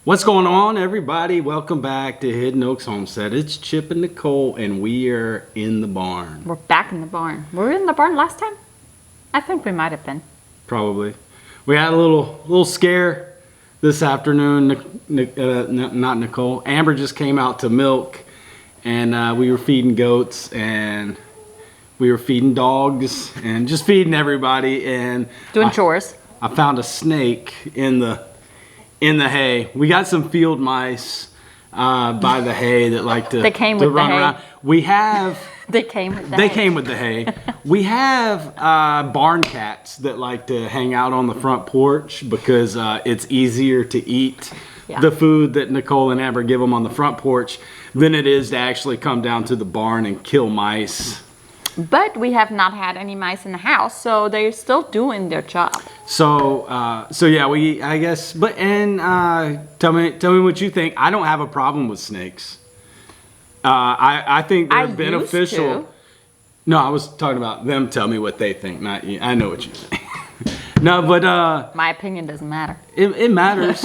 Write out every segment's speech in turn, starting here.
What's going on, everybody? Welcome back to Hidden Oaks Homestead. It's Chip and Nicole, and we are in the barn. We're back in the barn. Were we in the barn last time? I think we might have been. Probably. We had a little scare this afternoon. Not Nicole. Amber just came out to milk, and we were feeding goats, and we were feeding dogs, and just feeding everybody, and Doing chores. I found a snake in the hay. We got some field mice by the hay that like to, They came with the run hay. around. We have They came with that. they came with the hay. We have barn cats that like to hang out on the front porch because it's easier to eat the food that Nicole and Amber give them on the front porch than it is to actually come down to the barn and kill mice. But we have not had any mice in the house, so they're still doing their job. So yeah, I guess. But tell me what you think. I don't have a problem with snakes. I think they're beneficial. Used to. No, I was talking about them. Tell me what they think, not you. I know what you think. No, but My opinion doesn't matter. it matters.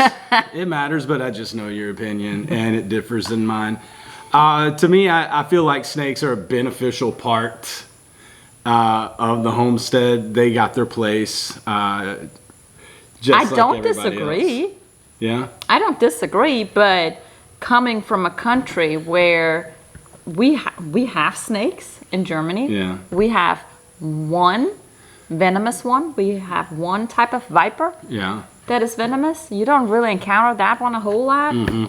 It matters, but I just know your opinion, and it differs than mine. To me, I feel like snakes are a beneficial part of the homestead. They got their place. Just I like don't everybody disagree. else. Yeah? I don't disagree, but coming from a country where we have snakes in Germany. Yeah. We have one venomous one. We have one type of viper Yeah. that is venomous. You don't really encounter that one a whole lot. Mm-hmm.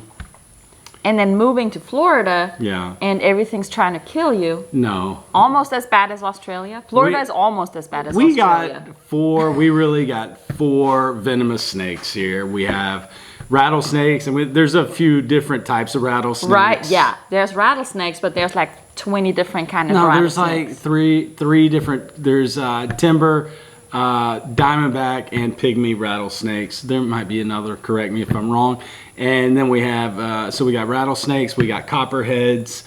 And then moving to Florida, Yeah. and everything's trying to kill you. No. Almost as bad as Australia. Florida is almost as bad as We Australia. we really got 4 venomous snakes here. We have rattlesnakes, and there's a few different types of rattlesnakes. Right, yeah. There's rattlesnakes, but there's like 20 different kind of No, rattlesnakes. there's like three different. There's timber, diamondback, and pygmy rattlesnakes. There might be another. Correct me if I'm wrong. And then we have we got rattlesnakes. We got copperheads.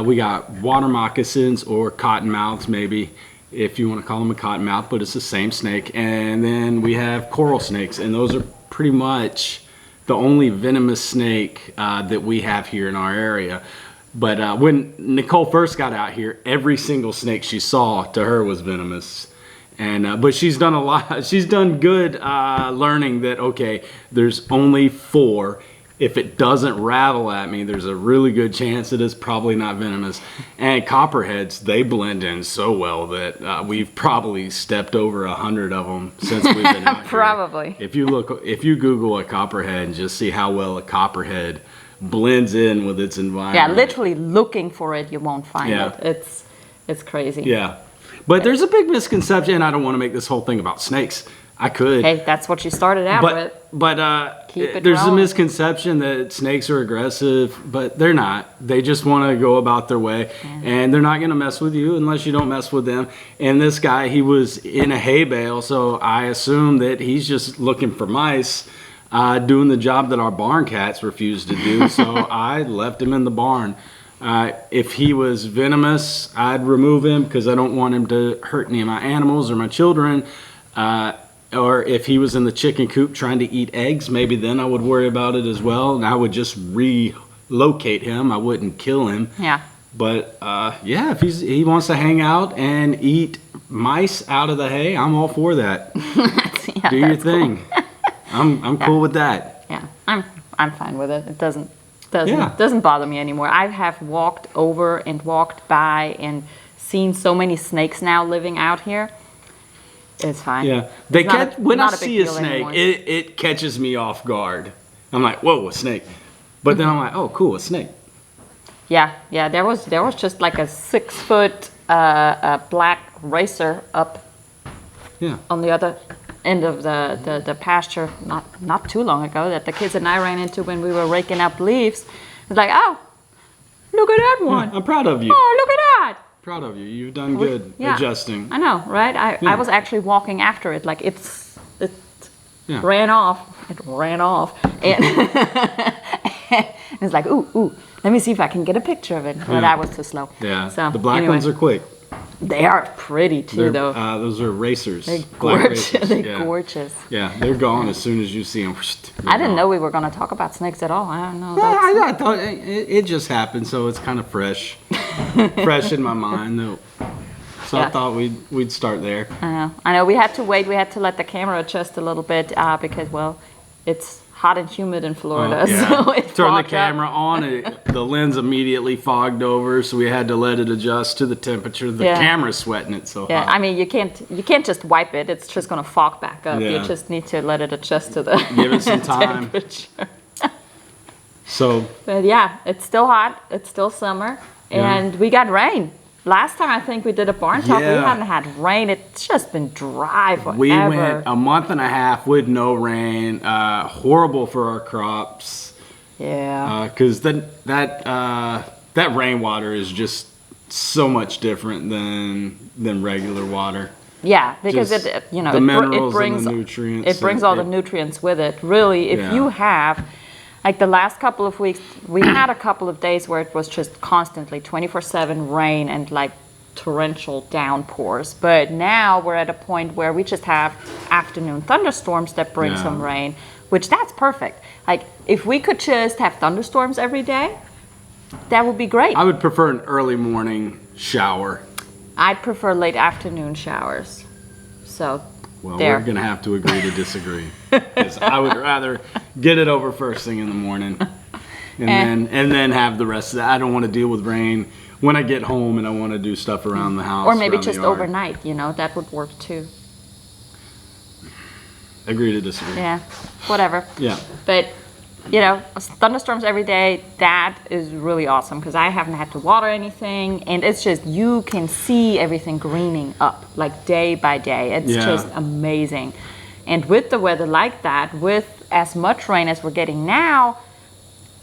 We got water moccasins or cottonmouths, maybe if you want to call them a cottonmouth, but it's the same snake. And then we have coral snakes, and those are pretty much the only venomous snake that we have here in our area. But when Nicole first got out here, every single snake she saw to her was venomous. And but she's done a lot. She's done good learning that, okay, there's only 4. If it doesn't rattle at me, there's a really good chance it is probably not venomous. And copperheads, they blend in so well that we've probably stepped over 100 of them since we've been out here. Probably. If you Google a copperhead and just see how well a copperhead blends in with its environment. Yeah, literally looking for it, you won't find Yeah. it. It's crazy. Yeah. But there's a big misconception, and I don't want to make this whole thing about snakes. I could. Hey, that's what you started out with. But Keep it there's a rolling. misconception that snakes are aggressive, but they're not. They just want to go about their way, and they're not going to mess with you unless you don't mess with them. And this guy, he was in a hay bale, so I assume that he's just looking for mice, doing the job that our barn cats refuse to do. So I left him in the barn. If he was venomous, I'd remove him because I don't want him to hurt any of my animals or my children. Or if he was in the chicken coop trying to eat eggs, maybe then I would worry about it as well. And I would just relocate him. I wouldn't kill him. Yeah. But yeah, if he wants to hang out and eat mice out of the hay, I'm all for that. Yeah, Do your that's thing. I'm cool with that. Yeah, I'm fine with it. It doesn't bother me anymore. I have walked over and walked by and seen so many snakes now living out here. It's fine. Yeah, when I see a snake, it catches me off guard. I'm like, whoa, a snake. But then I'm like, oh, cool, a snake. Yeah. There was just like a 6-foot black racer up on the other end of the pasture not too long ago that the kids and I ran into when we were raking up leaves. It's like, oh, look at that one. Yeah, I'm proud of you. Oh, look at that. Proud of you. You've done good adjusting. I know, right? I was actually walking after it, like it ran off. It ran off, and it's like, ooh, let me see if I can get a picture of it. But I was too slow. Yeah. So the black ones are quick. They are pretty too, though. Those are racers. They're black gorgeous. racers. They're Yeah. gorgeous. Yeah, they're gone as soon as you see them. I didn't know we were going to talk about snakes at all. I don't know. I thought it just happened, so it's kind of fresh in my mind. So I thought we'd start there. I know. We had to wait. We had to let the camera adjust a little bit because, well, it's hot and humid in Florida. So it Turn the fogged camera up. on, the lens immediately fogged over, so we had to let it adjust to the temperature. The camera's sweating it so Yeah, hot. I mean, you can't just wipe it. It's just going to fog back up. Yeah. You just need to let it adjust to the Give it some time. temperature. So But yeah, it's still hot. It's still summer. And we got rain. Last time I think we did a barn talk, we Yeah. haven't had rain. It's just been dry forever. we went a month and a half with no rain. Horrible for our crops. Yeah. Because that rainwater is just so much different than regular water. Yeah, because Just it the it minerals brings and the nutrients. it brings all the nutrients with it. Really, if you have, like the last couple of weeks, we had a couple of days where it was just constantly 24/7 rain and like torrential downpours. But now we're at a point where we just have afternoon thunderstorms that bring some rain, which that's perfect. Like if we could just have thunderstorms every day, that would be great. I would prefer an early morning shower. I'd prefer late afternoon showers. So Well, there. we're gonna have to agree to disagree. 'Cause I would rather get it over first thing in the morning, and then have the rest of that. I don't want to deal with rain when I get home, and I want to do stuff around the house. Or maybe around the just yard. overnight, that would work too. Agree to disagree. Yeah, whatever. Yeah. But, thunderstorms every day, that is really awesome because I haven't had to water anything. And it's just, you can see everything greening up like day by day. It's just amazing. And with the weather like that, with as much rain as we're getting now,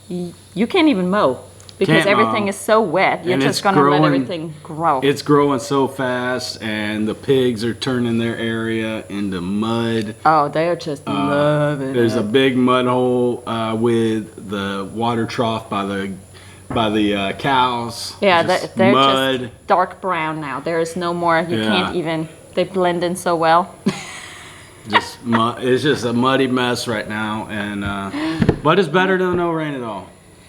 you can't even mow. Because Can't mow. everything is so wet, you're And just it's going to let growing- everything grow. It's growing so fast, and the pigs are turning their area into mud. Oh, they are just loving There's it. a big mud hole with the water trough by the cows. Yeah, Just they're mud. just dark brown now. There is no more. You Yeah. can't even. They blend in so well. Just it's just a muddy mess right now, and but it's better than no rain at all.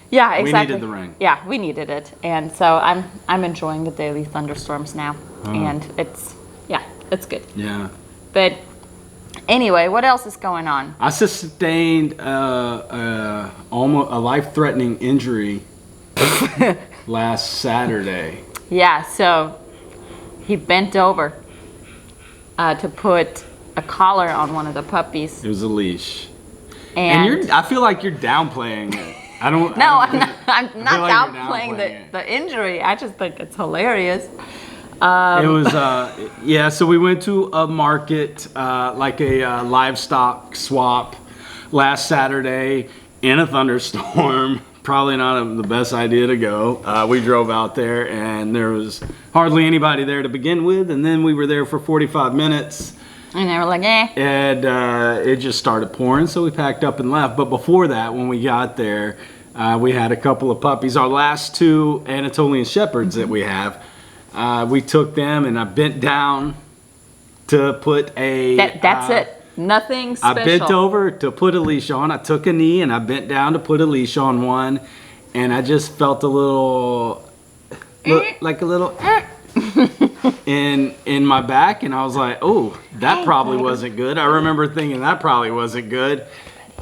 Yeah, exactly. needed the rain. Yeah, we needed it, and so I'm enjoying the daily thunderstorms now, and it's good. Yeah. But anyway, what else is going on? I sustained almost a life-threatening injury last Saturday. Yeah, so he bent over to put a collar on one of the puppies, It was a leash, and I feel like you're downplaying it. I don't. no, I don't- I'm not feel like you're downplaying downplaying it. the injury. I just think it's hilarious. It was so we went to a market, like a livestock swap last Saturday in a thunderstorm. Probably not the best idea to go. We drove out there, and there was hardly anybody there to begin with, and then we were there for 45 minutes. And they were like, eh. And it just started pouring, so we packed up and left. But before that, when we got there, we had a couple of puppies. Our last two Anatolian Shepherds that we have, we took them, and I bent down to put a... That's it. Nothing special. I bent over to put a leash on. I took a knee, and I bent down to put a leash on one. And I just felt a little... like a little... in my back, and I was like, oh, that probably wasn't good. I remember thinking that probably wasn't good.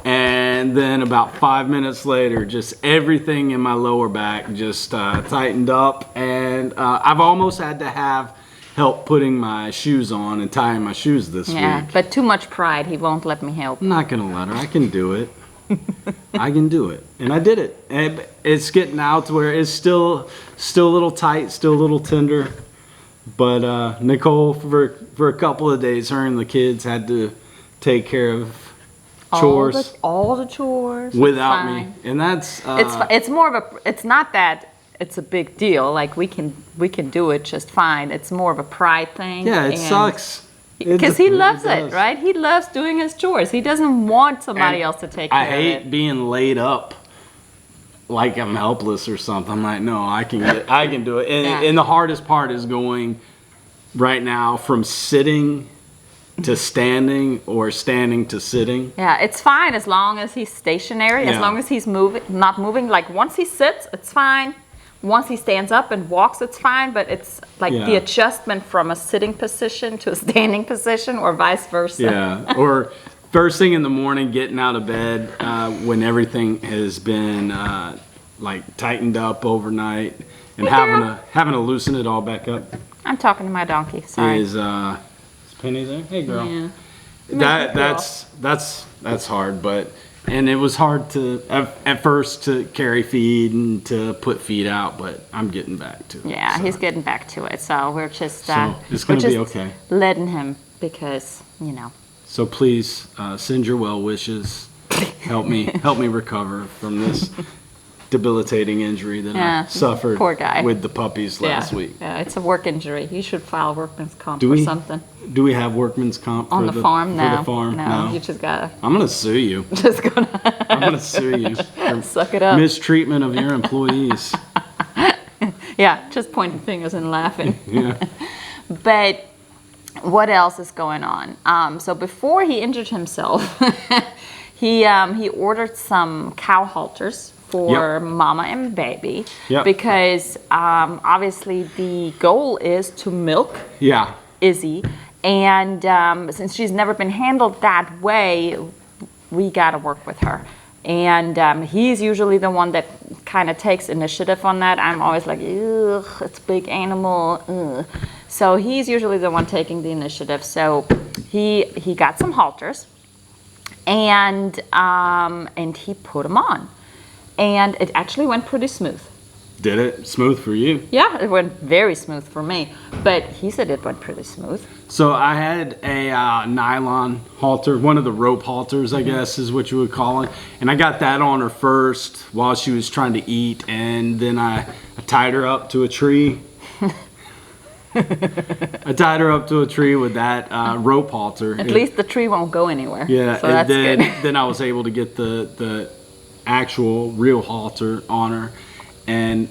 And then about 5 minutes later, just everything in my lower back just tightened up, and I've almost had to have help putting my shoes on and tying my shoes this week. But too much pride. He won't let me help. I'm not gonna let her. I can do it. I can do it, and I did it. And it's getting out to where it's still a little tight, still a little tender. But Nicole, for a couple of days, her and the kids had to take care of chores All the chores. without Fine. me, and that's It's more of a. It's not that it's a big deal. Like we can do it just fine. It's more of a pride thing. yeah, it sucks. Because he loves it, does. right? He loves doing his chores. He doesn't want somebody And else to take care I of hate it. being laid up like I'm helpless or something. I'm like, no, I can do it. And the hardest part is going right now from sitting to standing or standing to sitting. Yeah, it's fine as long as he's stationary, as long as he's not moving. Like once he sits, it's fine. Once he stands up and walks, it's fine. But it's like the adjustment from a sitting position to a standing position or vice versa. Yeah, or first thing in the morning, getting out of bed when everything has been like tightened up overnight and having to loosen it all back up. I'm talking to my donkey. Sorry. Is Penny there? Hey, girl. Yeah. That's hard, and it was hard to at first to carry feed and to put feed out, but I'm getting back to it. Yeah, he's getting back to it. So we're just it's gonna be okay. Letting him because So please send your well wishes. Help me recover from this debilitating injury that I suffered poor guy. with the puppies last week. Yeah, it's a work injury. You should file workman's comp or something. Do we have workman's comp on the farm? No. For the farm? No, you just gotta. I'm gonna sue you. I'm gonna sue you. For suck it up. Mistreatment of your employees. Yeah, just pointing fingers and laughing. Yeah. But what else is going on? So before he injured himself, he ordered some cow halters for mama and baby because obviously the goal is to milk Izzy, and since she's never been handled that way, we got to work with her. And he's usually the one that kind of takes initiative on that. I'm always like, ugh, it's a big animal. Ugh. So he's usually the one taking the initiative. So he got some halters, and he put them on. And it actually went pretty smooth. Did it? Smooth for you? Yeah, it went very smooth for me. But he said it went pretty smooth. So I had a nylon halter, one of the rope halters, I guess is what you would call it. And I got that on her first while she was trying to eat. And then I tied her up to a tree. I tied her up to a tree with that rope halter. At least the tree won't go anywhere. Yeah, so that's then, good. Then I was able to get the actual real halter on her. And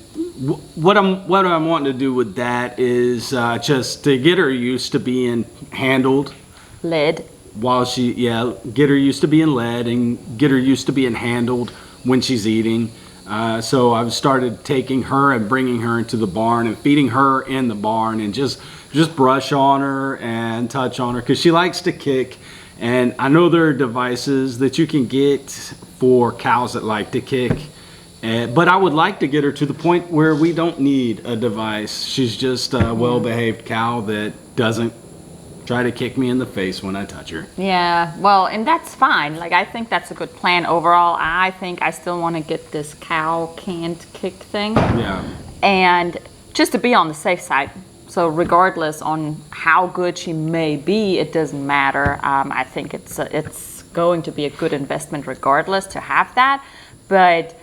what I'm wanting to do with that is just to get her used to being handled. Led. While get her used to being led and get her used to being handled when she's eating. So I've started taking her and bringing her into the barn and feeding her in the barn and just brush on her and touch on her because she likes to kick. And I know there are devices that you can get for cows that like to kick. But I would like to get her to the point where we don't need a device. She's just a well-behaved cow that doesn't try to kick me in the face when I touch her. Yeah, well, and that's fine. Like, I think that's a good plan overall. I think I still want to get this cow can't kick thing. Yeah. And just to be on the safe side. So regardless on how good she may be, it doesn't matter. I think it's going to be a good investment regardless to have that. But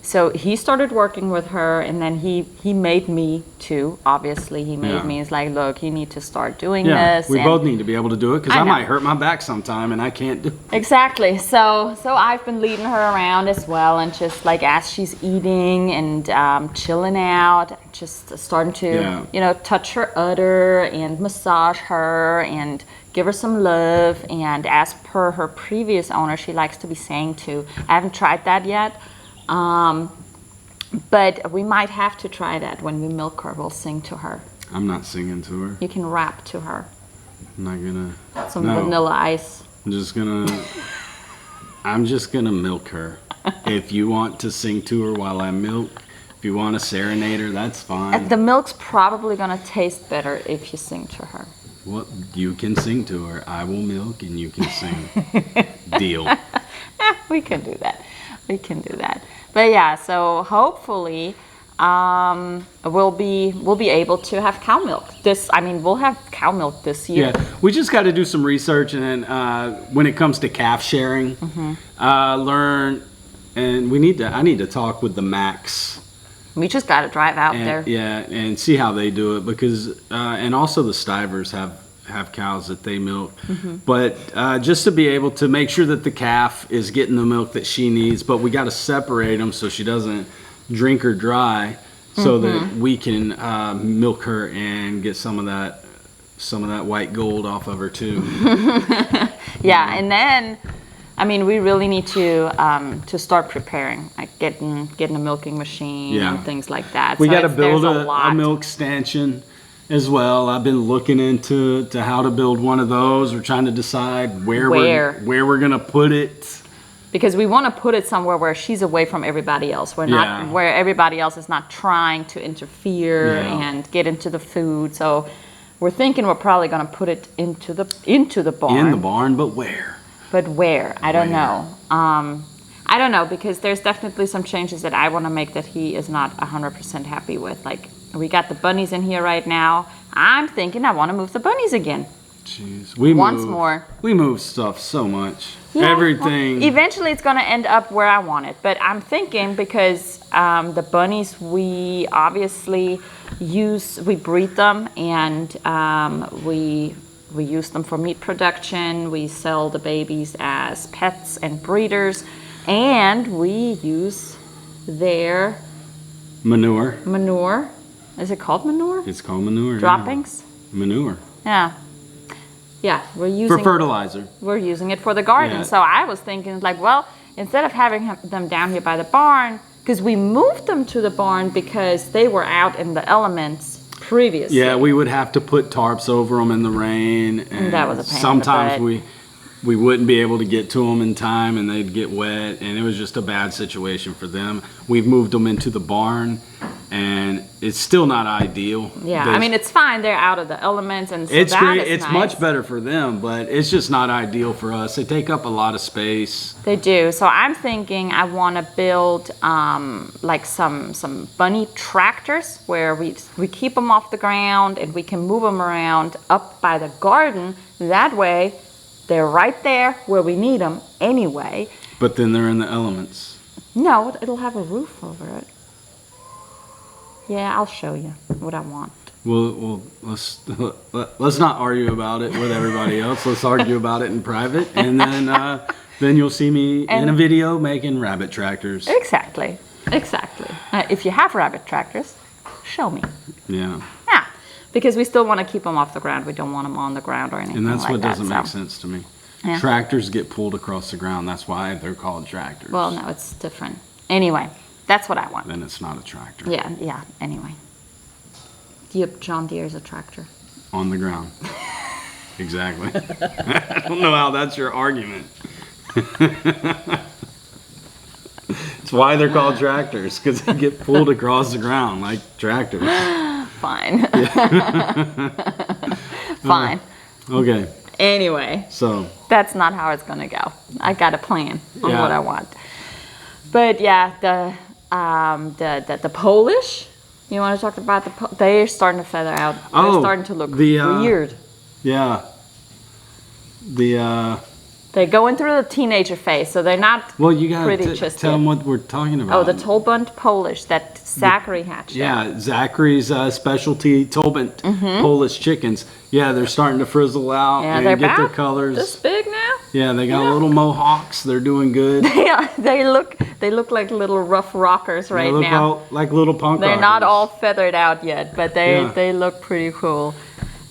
so he started working with her, and then he made me too. Obviously, he made me. It's like, look, you need to start doing this. We both need to be able to do it because I might hurt my back sometime, and I can't do it. Exactly. So I've been leading her around as well, and just like as she's eating and chilling out, just starting to touch her udder and massage her and give her some love. And as per her previous owner, she likes to be sang to. I haven't tried that yet. But we might have to try that when we milk her. We'll sing to her. I'm not singing to her. You can rap to her. I'm not gonna. Some vanilla ice. I'm just gonna milk her. If you want to sing to her while I milk, if you want to serenade her, that's fine. The milk's probably gonna taste better if you sing to her. Well, you can sing to her. I will milk and you can sing. Deal. We can do that. We can do that. But yeah, so hopefully we'll be able to have cow milk. We'll have cow milk this year. Yeah, we just got to do some research, and then when it comes to calf sharing, learn. And I need to talk with the Max. We just got to drive out there. Yeah, and see how they do it because, and also the Stivers have cows that they milk, but just to be able to make sure that the calf is getting the milk that she needs, but we got to separate them so she doesn't drink her dry. so that we can milk her and get some of that white gold off of her too. Yeah, and then, I mean, we really need to start preparing, like getting a milking machine and things like that. We so got to build there's a milk stanchion as well. I've been looking into how to build one of those. We're trying to decide where we're gonna put it. Because we want to put it somewhere where she's away from everybody else. We're not where everybody else is not trying to interfere and get into the food. So we're thinking we're probably going to put it into the barn. In the barn, but where? But where? I don't know. I don't know, because there's definitely some changes that I want to make that he is not 100% happy with. Like, we got the bunnies in here right now. I'm thinking I want to move the bunnies again. Jeez, we move stuff so much. Yeah, Everything. Well, eventually, it's going to end up where I want it. But I'm thinking, because the bunnies, we obviously we breed them, and we use them for meat production. We sell the babies as pets and breeders, and we use their manure. Is it called manure? It's called manure. Droppings. Yeah. Manure. Yeah. Yeah, we're using for fertilizer. We're using it for the garden. Yeah. So I was thinking, like, well, instead of having them down here by the barn, because we moved them to the barn because they were out in the elements previously. Yeah, we would have to put tarps over them in the rain, and that was a pain in the sometimes butt. we wouldn't be able to get to them in time, and they'd get wet, and it was just a bad situation for them. We've moved them into the barn, and it's still not ideal. Yeah, I mean, it's fine. They're out of the elements, and so it's that great. is It's nice. much better for them, but it's just not ideal for us. They take up a lot of space. They do. So I'm thinking I want to build like some bunny tractors where we keep them off the ground and we can move them around up by the garden. That way, they're right there where we need them anyway. But then they're in the elements. No, it'll have a roof over it. Yeah, I'll show you what I want. Well, let's not argue about it with everybody else. Let's argue about it in private, and then you'll see me in a video making rabbit tractors. Exactly. If you have rabbit tractors, show me. Yeah. Yeah, because we still want to keep them off the ground. We don't want them on the ground or anything And that's like what that. doesn't make sense to me. Yeah. Tractors get pulled across the ground. That's why they're called tractors. Well, no, it's different. Anyway, that's what I want. Then it's not a tractor. Yeah, anyway. Yep, John Deere's a tractor. On the ground. Exactly. I don't know how that's your argument. It's why they're called tractors, because they get pulled across the ground like tractors. Fine. Fine. Okay. Anyway. So. That's not how it's going to go. I got a plan on what I want. But yeah, the Polish, you want to talk about they're starting to feather out. They're starting to look weird. Yeah. They're going through the teenager phase, so they're not you gotta pretty just tell them what we're talking about. Oh, the Tolbunt Polish that Zachary hatched. Yeah, Zachary's specialty Tolbunt Polish chickens. Yeah, they're starting to frizzle out and they're get their about colors. this big now. Yeah, they got little mohawks. They're doing good. Yeah, they look like little rough rockers right now. Like little punk They're rockers. not all feathered out yet, but they look pretty cool,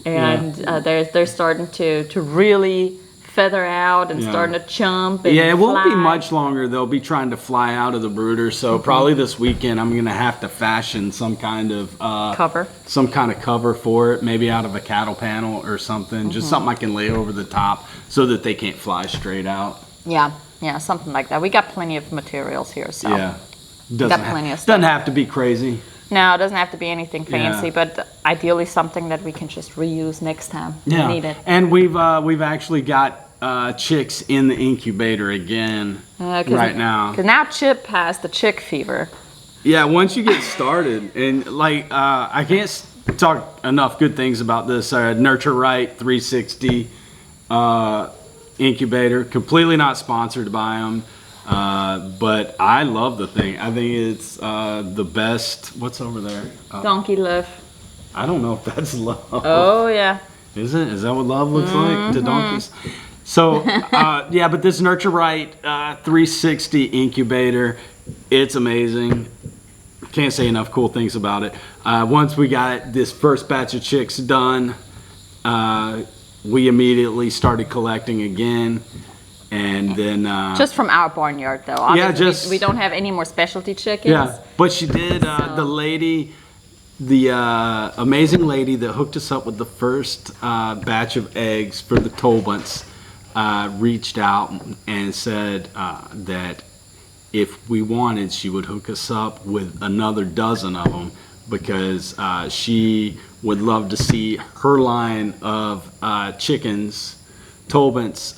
and they're starting to really feather out and starting to chump and it won't be fly. much longer. They'll be trying to fly out of the brooder, so probably this weekend I'm gonna have to fashion some kind of cover for it, maybe out of a cattle panel or something, just something I can lay over the top so that they can't fly straight out. Yeah, something like that. We got plenty of materials here, so doesn't have to be crazy. No, it doesn't have to be anything fancy, but ideally something that we can just reuse next time we need it. And we've actually got chicks in the incubator again right now. Because now Chip has the chick fever. Yeah, once you get started, and I can't talk enough good things about this Nurture Right 360 incubator. Completely not sponsored by them. But I love the thing. I think it's the best. What's over there? Donkey love. I don't know if that's love. Oh, yeah. Is it? Is that what love looks like to donkeys? So, but this Nurture Right 360 incubator, it's amazing. can't say enough cool things about it. Once we got this first batch of chicks done, we immediately started collecting again. And then just from our barnyard, though. Obviously, just we don't have any more specialty chickens. Yeah, but she did. The lady, the amazing lady that hooked us up with the first batch of eggs for the Tolbunts, reached out and said that if we wanted, she would hook us up with another dozen of them, because she would love to see her line of chickens, Tolbunts,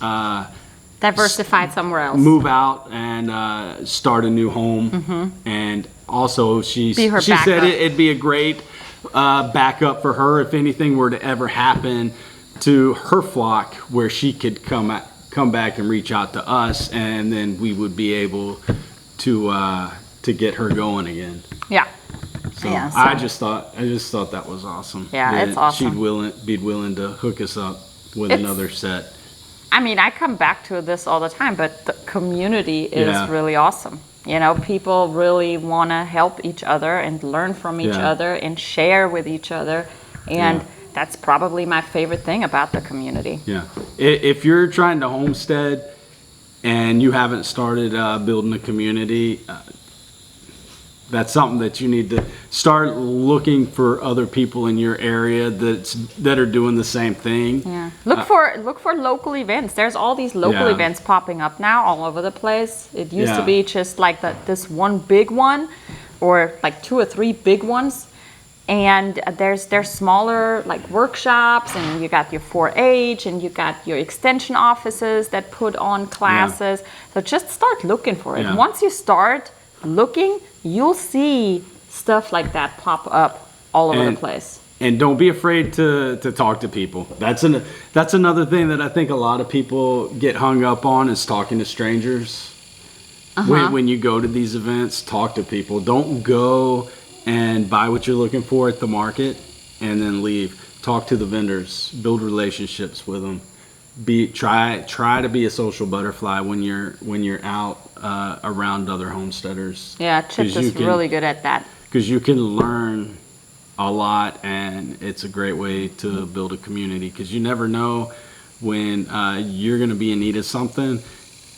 Diversified somewhere else. move out and start a new home. And also she Be her said backup. it'd be a great backup for her if anything were to ever happen to her flock, where she could come back and reach out to us, and then we would be able to get her going again. Yeah. So, Yeah, so- I just thought that was awesome. Yeah, that it's awesome. She'd be willing to hook us up with It's- another set. I mean, I come back to this all the time, but the community is Yeah. really awesome. You know, people really want to help each other and learn from each Yeah. other and share with each other. And Yeah. that's probably my favorite thing about the community. Yeah. If you're trying to homestead and you haven't started building a community, that's something that you need to start looking for other people in your area that are doing the same thing. Yeah. Look for local events. There's all these local Yeah. events popping up now all over the place. It used to Yeah. be just like this one big one, or like 2 or 3 big ones. And there's smaller like workshops, and you got your 4-H, and you got your extension offices that put on classes. So just start looking for it. Yeah. Once you start looking, you'll see stuff like that pop up all over the place. And don't be afraid to talk to people. That's another thing that I think a lot of people get hung up on, is talking to strangers. When you go to these events, talk to people. Don't go and buy what you're looking for at the market and then leave. Talk to the vendors. Build relationships with them. Try to be a social butterfly when you're out around other homesteaders. Yeah, Chip 'Cause is really good at that. Because you can learn a lot, and it's a great way to build a community, because you never know when you're going to be in need of something,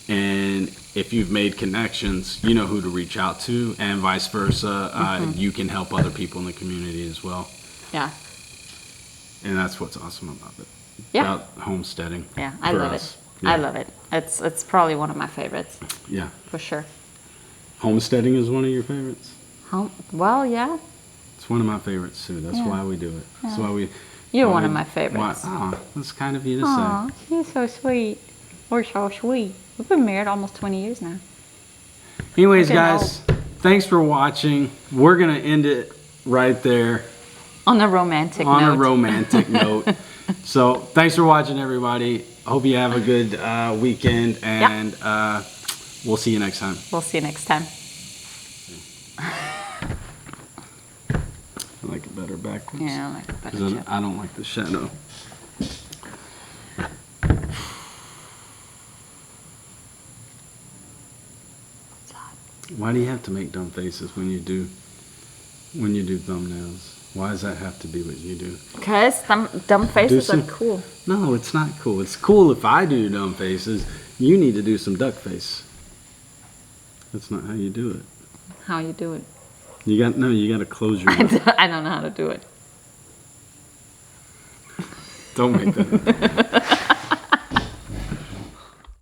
and if you've made connections, you know who to reach out to, and vice versa. You can help other people in the community as well, Yeah. and that's what's awesome about it. Yeah. About homesteading. Yeah, I for love us. it. Yeah. I love it. It's probably one of my favorites, Yeah. for sure. Homesteading is one of your favorites? Well, yeah. It's one of my favorites too. That's Yeah. why we do it. That's why we. You're why one of we- my favorites. Oh, that's kind of you to Aw, say. you're so sweet. We're so sweet. We've been married almost 20 years now. Anyways, Okay, guys, thanks for watching. We're gonna end it right there On a romantic on note. a romantic note. So, thanks for watching, everybody. Hope you have a good weekend, and we'll see you next time. We'll see you next time. I like it better backwards. Yeah, I like it better, 'Cause Chip. I don't like the shadow. Why do you have to make dumb faces when you do thumbnails? Why does that have to be what you do? Because dumb faces are some- cool. No, it's not cool. It's cool if I do dumb faces. You need to do some duck face. That's not how you do it. How you do it. You got to close your mouth. I don't know how to do it. Don't make that.